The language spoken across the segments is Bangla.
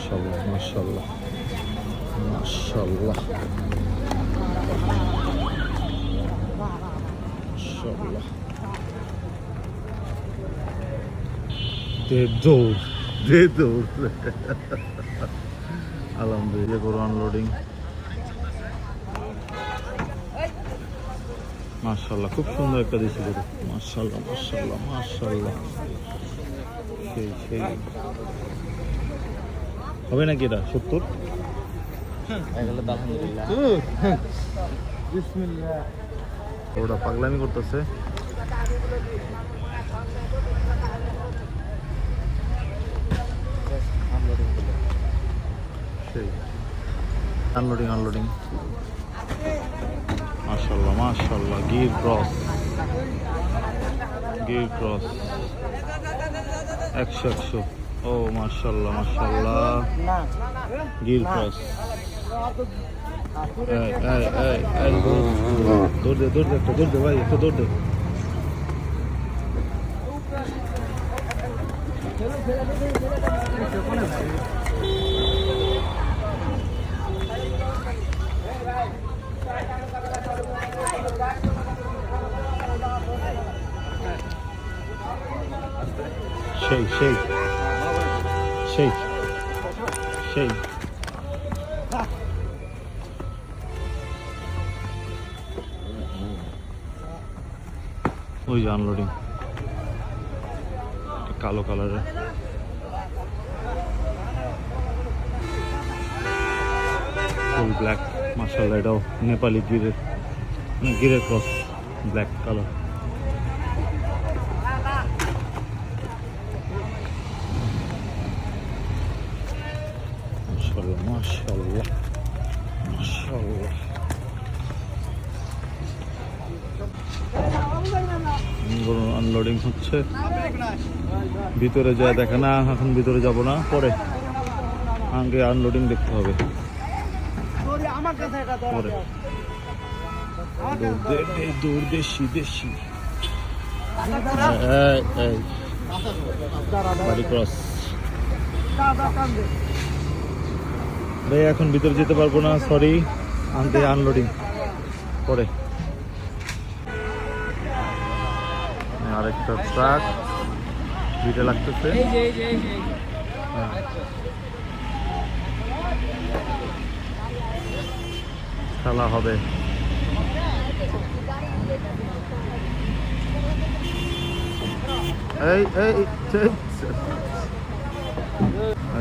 মাশাআল্লাহ মাশাআল্লাহ মাশাআল্লাহ মাশাআল্লাহ। দে দৌড় আলহামদুলিল্লাহ করো আনলোডিং। মাশাআল্লাহ খুব সুন্দর একটা দিছি গরু। মাশাআল্লাহ মাশাআল্লাহ মাশাআল্লাহ। সেই হবে নাকি এটা 70? ওটা পাগলামি করতেছে। সেই আনলোডিং মাশাআল্লাহ মাশাআল্লাহ। গির ক্রস 100 ও মাশাআল্লাহ মাশাআল্লাহ। গির ক্রস দৌড় দে ভাই, একটু দৌড় দে। সেই ওই যে আনলোডিং কালো কালারের। ফুল ব্ল্যাক মাশাআল্লাহ। এটাও নেপালি গিরের ক্রস ব্ল্যাক কালার। মাশাআল্লাহ মাশাআল্লাহ মাশাআল্লাহ। আনলোডিং হচ্ছে, ভিতরে যা দেখে না, এখন ভিতরে যাব না, পরে আগে আনলোডিং দেখতে হবে। পরে দৌড় দেশি বাড়ি ক্রস। ভাই এখন ভিতরে যেতে পারবো না, সরি, আনতে আনলোডিং পরে। আরেকটা ট্রাক দুইটা লাগতেছে। খেলা হবে।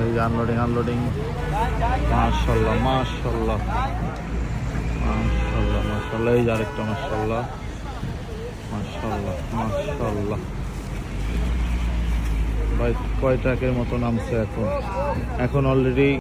এই আনলোডিং মাশাআল্লাহ মাশাআল্লাহ মাশাআল্লাহ। এই যে আরেকটা মাশাআল্লাহ মাশাআল্লাহ। ভাই কয় ট্রাকের মতো নামছে এখন অলরেডি